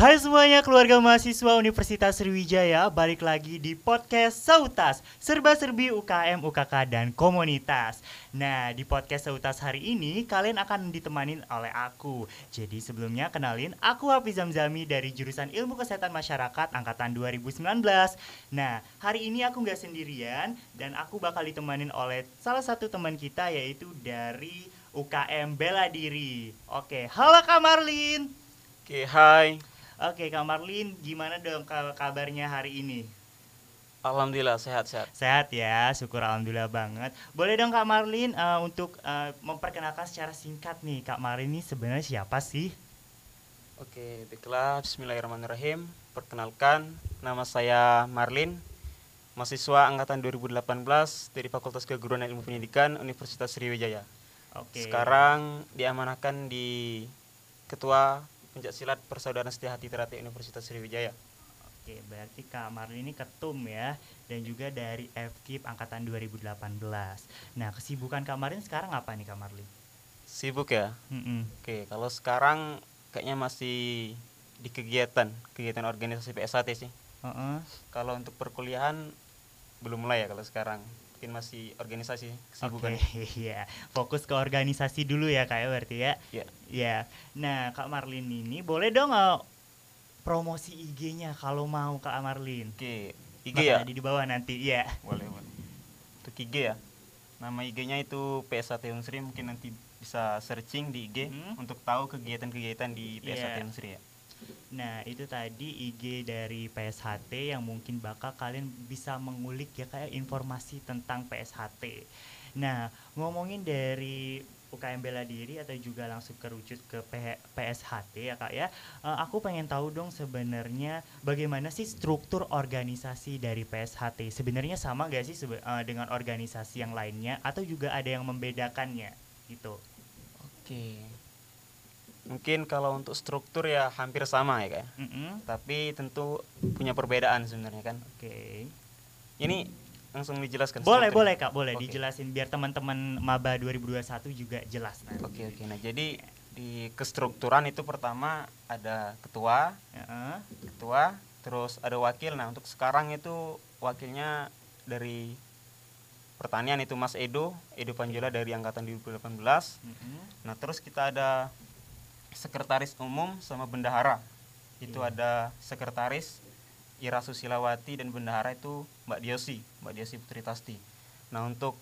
Hai semuanya keluarga mahasiswa Universitas Sriwijaya, balik lagi di podcast Sautas, serba-serbi UKM, UKK, dan komunitas. Nah, di podcast Sautas hari ini kalian akan ditemanin oleh aku. Jadi sebelumnya kenalin, aku Hafiz Zamzami dari jurusan Ilmu Kesehatan Masyarakat angkatan 2019. Nah, hari ini aku nggak sendirian dan aku bakal ditemanin oleh salah satu teman kita yaitu dari UKM Bela Diri. Oke, halo Kak Marlin. Oke, hai. Oke, Kak Marlin, gimana dong kabarnya hari ini? Alhamdulillah sehat-sehat. Sehat ya, syukur alhamdulillah banget. Boleh dong Kak Marlin untuk memperkenalkan secara singkat nih, Kak Marlin ini sebenarnya siapa sih? Oke, baiklah. Bismillahirrahmanirrahim. Perkenalkan, nama saya Marlin, mahasiswa angkatan 2018 dari Fakultas Keguruan dan Ilmu Pendidikan Universitas Sriwijaya. Oke. Sekarang diamanahkan di Ketua Pencaksilat Persaudaraan Setia Hati Ternate Universitas Sriwijaya. Oke, berarti Kak Marlin ini ketum ya, dan juga dari FKIP angkatan 2018. Nah, kesibukan Kak Marlin sekarang apa nih Kak Marlin? Sibuk ya? Mm-mm. Oke, kalau sekarang kayaknya masih di kegiatan organisasi PSHT sih. Uh-uh. Kalau untuk perkuliahan belum mulai ya kalau sekarang. Mungkin masih organisasi kesibukan. Oke, iya. Fokus ke organisasi dulu ya Kak ya berarti ya. Ya. Ya. Nah, Kak Marlin ini boleh dong promosi IG-nya kalau mau Kak Marlin. Oke, IG Bakal ya? ada di bawah nanti, iya. Boleh. Untuk IG ya. Nama IG-nya itu PSHT Unsri, mungkin nanti bisa searching di IG untuk tahu kegiatan-kegiatan di PSHT Iya. Unsri ya. Nah, itu tadi IG dari PSHT yang mungkin bakal kalian bisa mengulik ya kayak informasi tentang PSHT. Nah, ngomongin dari UKM Bela Diri atau juga langsung kerucut ke PSHT ya Kak ya. Aku pengen tahu dong sebenarnya bagaimana sih struktur organisasi dari PSHT. Sebenarnya sama gak sih dengan organisasi yang lainnya atau juga ada yang membedakannya gitu. Oke. Mungkin kalau untuk struktur ya hampir sama ya Kak ya. Mm-mm. Tapi tentu punya perbedaan sebenarnya kan. Oke. Ini langsung dijelaskan Boleh strukturnya. Kak, boleh Oke. dijelasin biar teman-teman maba 2021 juga jelas nanti. Oke. Nah, jadi di kestrukturan itu pertama ada ketua, Heeh. terus ada wakil. Nah, untuk sekarang itu wakilnya dari pertanian itu Mas Edo Panjula dari angkatan 2018. Nah, terus kita ada sekretaris umum sama bendahara. Itu ada sekretaris Ira Susilawati dan bendahara itu Mbak Diosi Putri Tasti. Nah, untuk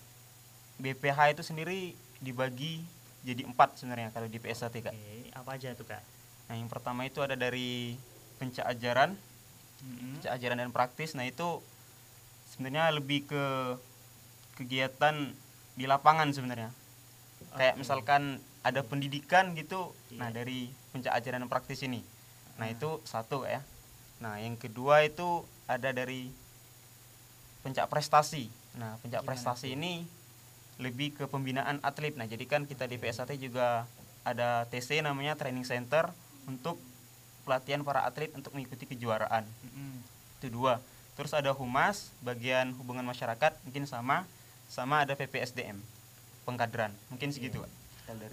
BPH itu sendiri dibagi jadi 4 sebenarnya kalau di PSHT Kak. Oke, apa aja tuh Kak? Nah, yang pertama itu ada dari pencak ajaran dan praktis. Nah, itu sebenarnya lebih ke kegiatan di lapangan sebenarnya. Kayak misalkan ada pendidikan gitu. Nah, dari pencak ajaran dan praktis ini. Nah, itu satu ya. Nah, yang kedua itu ada dari pencak prestasi. Nah, pencak prestasi ini lebih ke pembinaan atlet. Nah, jadi kan kita di PSHT juga ada TC namanya Training Center untuk pelatihan para atlet untuk mengikuti kejuaraan. Itu dua. Terus ada humas, bagian hubungan masyarakat, mungkin sama ada PPSDM, pengkaderan. Mungkin segitu, Pak.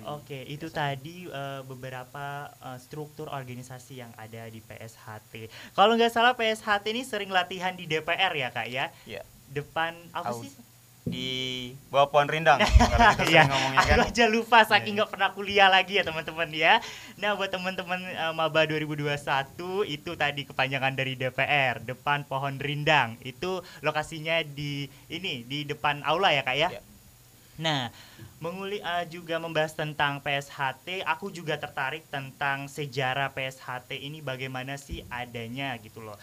Oke, itu tadi beberapa struktur organisasi yang ada di PSHT. Kalau nggak salah PSHT ini sering latihan di DPR ya Kak ya? Iya. Depan apa sih? Di bawah pohon rindang. Kalau kita sering ngomongin kan. Aku aja lupa saking nggak pernah kuliah lagi ya teman-teman ya. Nah, buat teman-teman maba 2021 itu tadi kepanjangan dari DPR, depan pohon rindang. Itu lokasinya di depan aula ya Kak ya? Iya. Nah, juga membahas tentang PSHT, aku juga tertarik tentang sejarah PSHT ini bagaimana sih adanya gitu loh.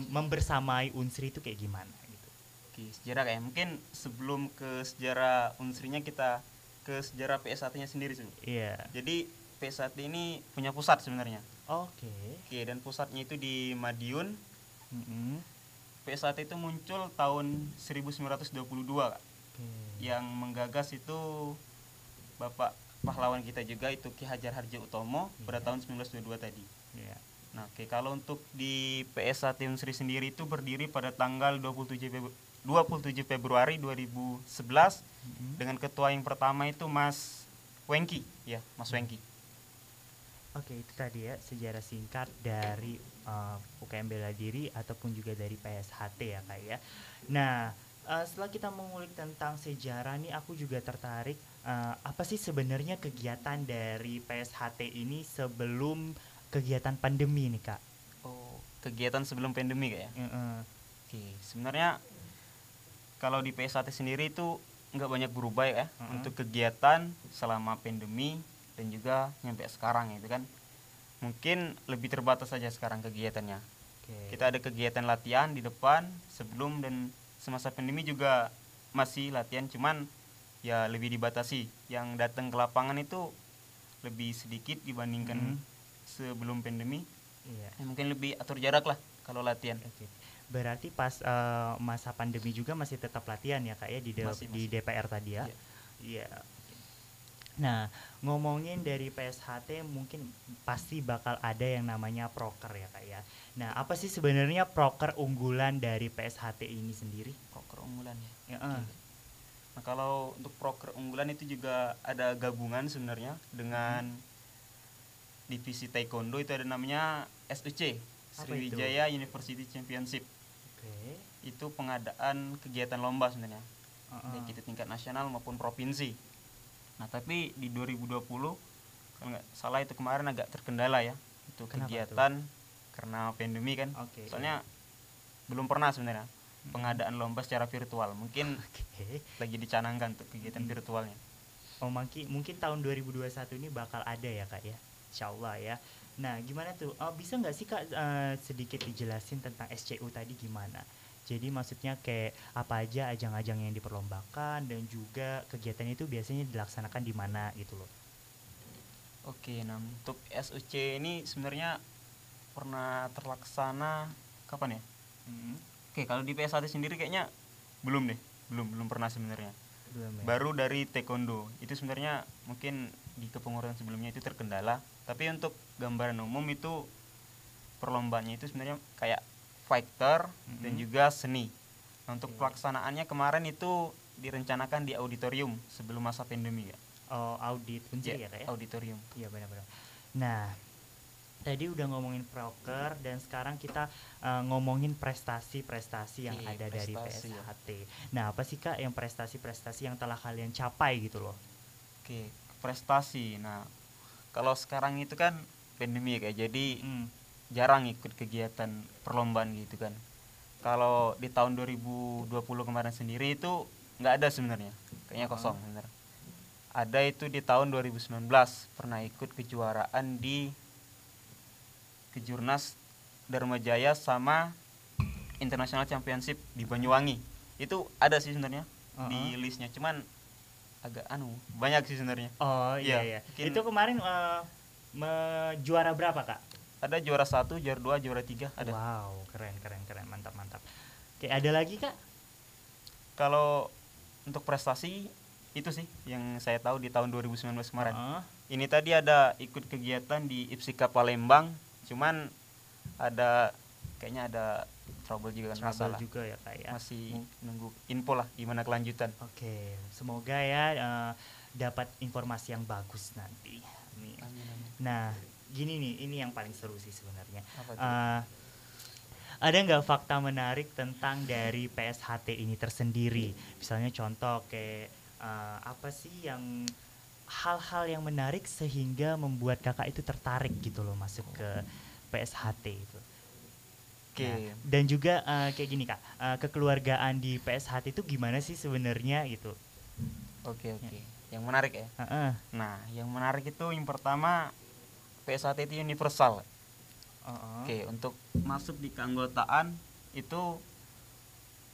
Membersamai Unsri itu kayak gimana gitu. Oke, sejarah kayak mungkin sebelum ke sejarah Unsrinya kita ke sejarah PSHT-nya sendiri sih. Iya. Jadi PSHT ini punya pusat sebenarnya. Oke. Oke, dan pusatnya itu di Madiun. PSHT itu muncul tahun 1922, Kak. Yang menggagas itu Bapak pahlawan kita juga itu Ki Hajar Harjo Utomo pada tahun 1922 tadi. Nah, kalau untuk di PSHT Unsri sendiri itu berdiri pada tanggal 27 Februari 2011 dengan ketua yang pertama itu Mas Wengki. Oke, itu tadi ya sejarah singkat dari UKM Bela Diri ataupun juga dari PSHT ya kak ya. Nah, setelah kita mengulik tentang sejarah nih, aku juga tertarik apa sih sebenarnya kegiatan dari PSHT ini sebelum kegiatan pandemi nih kak? Oh, kegiatan sebelum pandemi kayak ya. Heeh. Oke, sebenarnya kalau di PSAT sendiri itu nggak banyak berubah ya untuk kegiatan selama pandemi dan juga nyampe sekarang itu kan. Mungkin lebih terbatas saja sekarang kegiatannya. Oke. Kita ada kegiatan latihan di depan, sebelum dan semasa pandemi juga masih latihan, cuman ya lebih dibatasi. Yang datang ke lapangan itu lebih sedikit dibandingkan sebelum pandemi. Iya. Ya, mungkin lebih atur jarak lah kalau latihan. Oke. Berarti pas masa pandemi juga masih tetap latihan ya kak ya di Masih. DPR tadi ya? Iya. Iya. Nah, ngomongin dari PSHT mungkin pasti bakal ada yang namanya proker ya kak ya. Nah, apa sih sebenarnya proker unggulan dari PSHT ini sendiri? Proker unggulan ya. Ya, Oke. Nah, kalau untuk proker unggulan itu juga ada gabungan sebenarnya dengan divisi taekwondo, itu ada namanya SUC, Apa itu? Sriwijaya University Championship. Oke. Itu pengadaan kegiatan lomba sebenarnya, Uh-uh. baik itu tingkat nasional maupun provinsi. Nah, tapi di 2020 kalau nggak salah itu kemarin agak terkendala ya itu kegiatan karena pandemi kan. Oke. Soalnya belum pernah sebenarnya pengadaan lomba secara virtual. Mungkin Oke. lagi dicanangkan untuk kegiatan virtualnya. Oh, mungkin tahun 2021 ini bakal ada ya kak ya, Insya Allah ya. Nah, gimana tuh? Bisa nggak sih kak sedikit dijelasin tentang SCU tadi gimana? Jadi maksudnya kayak apa aja ajang-ajang yang diperlombakan dan juga kegiatan itu biasanya dilaksanakan di mana gitu loh. Oke, nah untuk SUC ini sebenarnya pernah terlaksana kapan ya? Oke, kalau di PS1 sendiri kayaknya belum deh, belum pernah sebenarnya. Belum ya? Baru dari taekwondo itu sebenarnya mungkin di kepengurusan sebelumnya itu terkendala, tapi untuk gambaran umum itu perlombaannya itu sebenarnya kayak fighter dan juga seni. Nah, untuk pelaksanaannya kemarin itu direncanakan di auditorium sebelum masa pandemi ya. Oh, audit Unsri ya kak ya? Auditorium. Iya benar-benar. Nah, tadi udah ngomongin proker dan sekarang kita ngomongin prestasi-prestasi yang ada dari prestasi, PSHT. Nah, apa sih kak yang prestasi-prestasi yang telah kalian capai gitu loh? Oke, prestasi. Nah, kalau sekarang itu kan pandemi ya, kayak jadi jarang ikut kegiatan perlombaan gitu kan. Kalau di tahun 2020 kemarin sendiri itu nggak ada sebenarnya, kayaknya kosong sebenarnya. Ada itu di tahun 2019 pernah ikut kejuaraan di Kejurnas Dharma Jaya sama International Championship di Banyuwangi. Itu ada sih sebenarnya di listnya, cuman agak banyak sih sebenarnya. Oh iya. Itu kemarin juara berapa kak? Ada juara 1, juara 2, juara 3 ada. Wow, keren, mantap. Oke, ada lagi kak? Kalau untuk prestasi itu sih yang saya tahu di tahun 2019 kemarin. Ini tadi ada ikut kegiatan di IPSIKA Palembang, cuman kayaknya ada trouble juga kan, masalah juga ya kak ya. Masih nunggu info lah gimana kelanjutan. Oke, semoga ya dapat informasi yang bagus nanti. Amin. Nah, gini nih, ini yang paling seru sih sebenarnya. Ada nggak fakta menarik tentang dari PSHT ini tersendiri? Misalnya contoh kayak apa sih yang hal-hal yang menarik sehingga membuat kakak itu tertarik gitu loh masuk ke PSHT itu. Nah, dan juga kayak gini kak, kekeluargaan di PSHT itu gimana sih sebenarnya gitu? Oke. Yang menarik ya. Nah, yang menarik itu yang pertama PSHT itu universal. Oke, untuk masuk di keanggotaan itu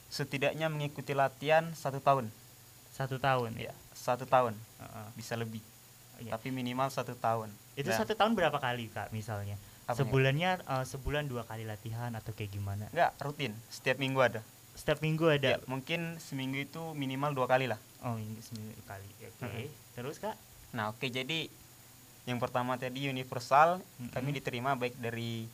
setidaknya mengikuti latihan 1 tahun. 1 tahun ya? 1 tahun. Bisa lebih. Tapi minimal 1 tahun. Itu 1 tahun berapa kali kak misalnya? Sebulannya sebulan 2 kali latihan atau kayak gimana? Enggak, rutin. Setiap minggu ada. Setiap minggu ada? Ya, mungkin seminggu itu minimal 2 kali lah. Oh, seminggu kali. Oke. Terus kak? Nah, oke, jadi yang pertama tadi universal, kami diterima baik dari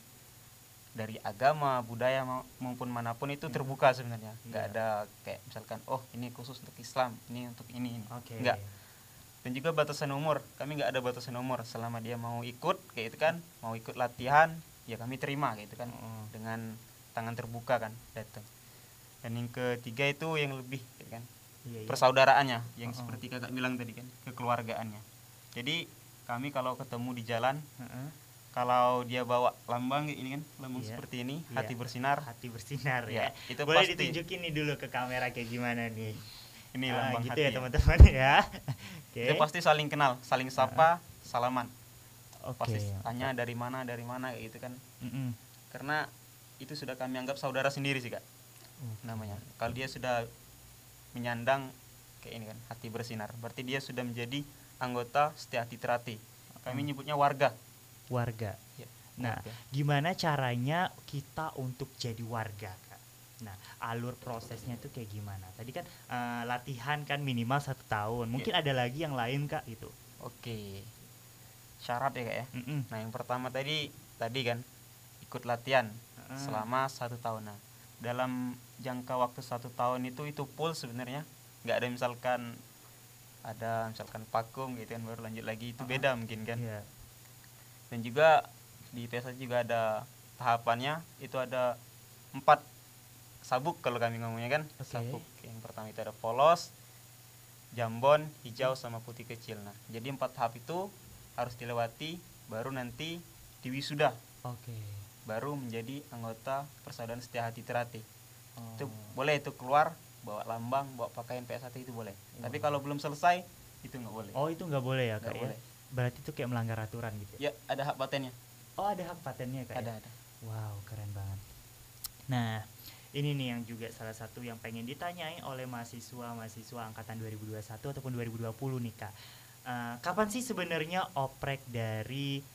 agama, budaya maupun manapun itu terbuka sebenarnya. Nggak ada kayak misalkan ini khusus untuk Islam, ini untuk ini. Nggak. Dan juga batasan umur, kami nggak ada batasan umur, selama dia mau ikut kayak itu kan, mau ikut latihan ya kami terima kayak itu kan, dengan tangan terbuka kan datang. Dan yang ketiga itu yang lebih gitu kan, persaudaraannya yang seperti kakak bilang tadi kan, kekeluargaannya. Jadi kami kalau ketemu di jalan, kalau dia bawa lambang ini kan, lambang seperti ini, hati bersinar. Hati bersinar ya. Itu boleh pasti ditunjukin nih dulu ke kamera kayak gimana nih. Ini lambang gitu hati ya teman-teman ya. Itu pasti saling kenal, saling sapa, salaman. Oke. Pasti tanya dari mana kayak gitu kan. Karena itu sudah kami anggap saudara sendiri sih kak, namanya. Kalau dia sudah menyandang kayak ini kan, hati bersinar, berarti dia sudah menjadi anggota Setia Hati Terati. Kami nyebutnya warga. Ya. Nah, gimana caranya kita untuk jadi warga kak? Nah, alur prosesnya itu kayak gimana? Tadi kan latihan kan minimal 1 tahun. Mungkin ada lagi yang lain kak itu. Oke. Syarat ya kak ya. Nah, yang pertama tadi kan ikut latihan selama 1 tahun. Nah, dalam jangka waktu 1 tahun itu full sebenarnya. Nggak ada misalkan vakum gitu kan baru lanjut lagi, itu beda mungkin kan. Dan juga di PSA juga ada tahapannya, itu ada 4 sabuk kalau kami ngomongnya kan. Sabuk yang pertama itu ada polos, jambon, hijau sama putih kecil. Nah, jadi 4 tahap itu harus dilewati baru nanti diwisuda. Baru menjadi anggota Persaudaraan Setia Hati Terati. Itu boleh itu keluar bawa lambang, bawa pakaian PSAT itu boleh. Tapi kalau belum selesai itu nggak boleh. Itu nggak boleh ya kak ya? Boleh. Berarti itu kayak melanggar aturan gitu ya? Ada hak patennya. Ada hak patennya kak? Ada. Wow, keren banget. Nah, ini nih yang juga salah satu yang pengen ditanyain oleh mahasiswa angkatan 2021 ataupun 2020 nih kak. Kapan sih sebenarnya oprek dari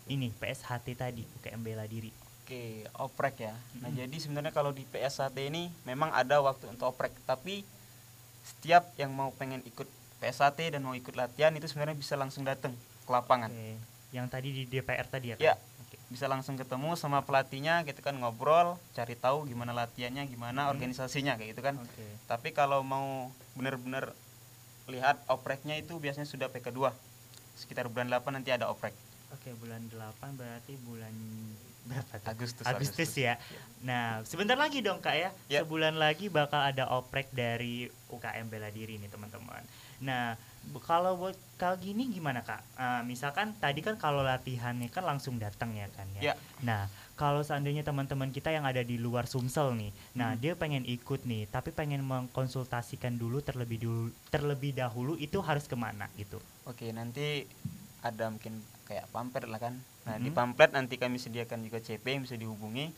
ini PSHT tadi, UKM Bela Diri? Oke, oprek ya. Nah, jadi sebenarnya kalau di PSHT ini memang ada waktu untuk oprek, tapi setiap yang mau pengen ikut PSHT dan mau ikut latihan itu sebenarnya bisa langsung datang ke lapangan. Yang tadi di DPR tadi ya kak? Ya. Bisa langsung ketemu sama pelatihnya gitu kan, ngobrol, cari tahu gimana latihannya, gimana organisasinya kayak gitu kan. Tapi kalau mau benar-benar lihat opreknya itu biasanya sudah PK2. Sekitar bulan 8 nanti ada oprek. Bulan 8 berarti bulan berapa tuh? Agustus ya. Nah, sebentar lagi dong kak ya. Sebulan lagi bakal ada oprek dari UKM Bela Diri nih teman-teman. Nah, kalau buat kali gini gimana kak? Misalkan tadi kan kalau latihannya kan langsung datang ya kan ya. Nah, kalau seandainya teman-teman kita yang ada di luar Sumsel nih, nah dia pengen ikut nih, tapi pengen mengkonsultasikan dulu terlebih dahulu itu harus kemana gitu? Nanti ada mungkin kayak pamflet lah kan. Nah, di pamflet nanti kami sediakan juga CP yang bisa dihubungi.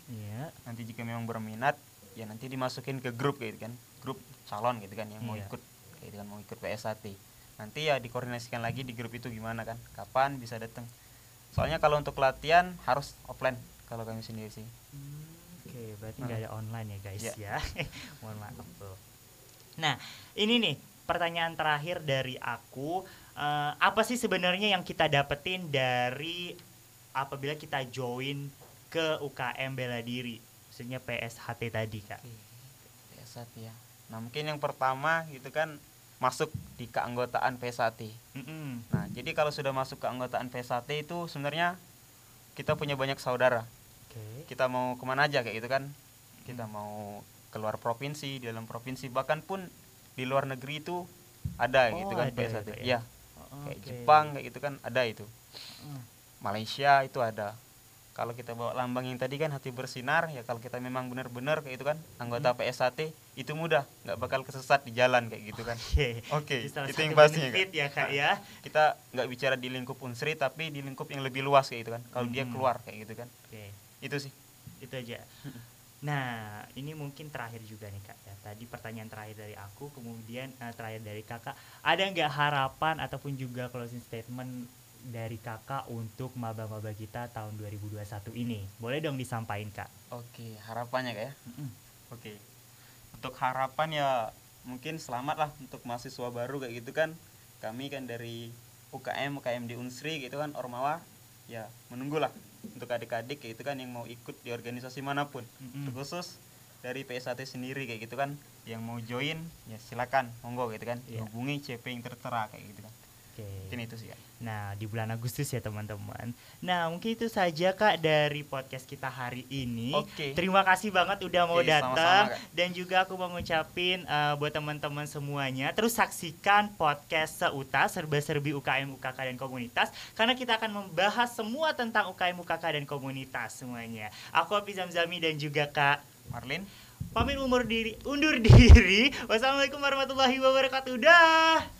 Nanti jika memang berminat, ya nanti dimasukin ke grup gitu kan, grup calon gitu kan yang mau ikut kayak gitu kan, mau ikut PSAT. Nanti ya dikoordinasikan lagi di grup itu gimana kan, kapan bisa datang. Soalnya kalau untuk latihan harus offline kalau kami sendiri sih. Berarti nggak ada online ya guys ya. Mohon maaf tuh. Nah, ini nih pertanyaan terakhir dari aku. Apa sih sebenarnya yang kita dapetin dari apabila kita join ke UKM Bela Diri, maksudnya PSHT tadi kak? PSHT ya. Nah, mungkin yang pertama gitu kan masuk di keanggotaan PSHT. Nah, jadi kalau sudah masuk keanggotaan PSHT itu sebenarnya kita punya banyak saudara. Kita mau kemana aja kayak gitu kan. Kita mau keluar provinsi, di dalam provinsi, bahkan pun di luar negeri itu ada gitu kan PSHT. Ya. Kayak Jepang kayak gitu kan ada itu. Malaysia itu ada. Kalau kita bawa lambang yang tadi kan hati bersinar, ya kalau kita memang benar-benar kayak itu kan anggota PSHT, itu mudah, nggak bakal kesesat di jalan kayak gitu kan. Itu yang pastinya kan. Ya kak ya. Kita nggak bicara di lingkup Unsri, tapi di lingkup yang lebih luas kayak gitu kan. Kalau dia keluar kayak gitu kan. Itu sih. Itu aja. Nah, ini mungkin terakhir juga nih kak ya. Tadi pertanyaan terakhir dari aku, kemudian terakhir dari kakak. Ada nggak harapan ataupun juga closing statement dari kakak untuk maba-maba kita tahun 2021 ini? Boleh dong disampaikan kak. Harapannya kak ya. Untuk harapan ya mungkin selamat lah untuk mahasiswa baru kayak gitu kan. Kami kan dari UKM di Unsri gitu kan, Ormawa, ya menunggulah untuk adik-adik kayak gitu kan yang mau ikut di organisasi manapun. Terkhusus dari PSAT sendiri kayak gitu kan, yang mau join ya silakan, monggo gitu kan. Hubungi CP yang tertera kayak gitu kan. Oke. Mungkin itu sih, Kak. Nah, di bulan Agustus ya teman-teman. Nah, mungkin itu saja Kak dari podcast kita hari ini. Oke. Terima kasih banget udah mau Oke, datang. sama-sama, Kak. Dan juga aku mau ngucapin buat teman-teman semuanya, terus saksikan podcast Seutas Serba-serbi UKM, UKK dan Komunitas, karena kita akan membahas semua tentang UKM, UKK dan Komunitas semuanya. Aku Hafiz Zamzami dan juga Kak Marlin. pamit undur diri. Wassalamualaikum warahmatullahi wabarakatuh. Dah.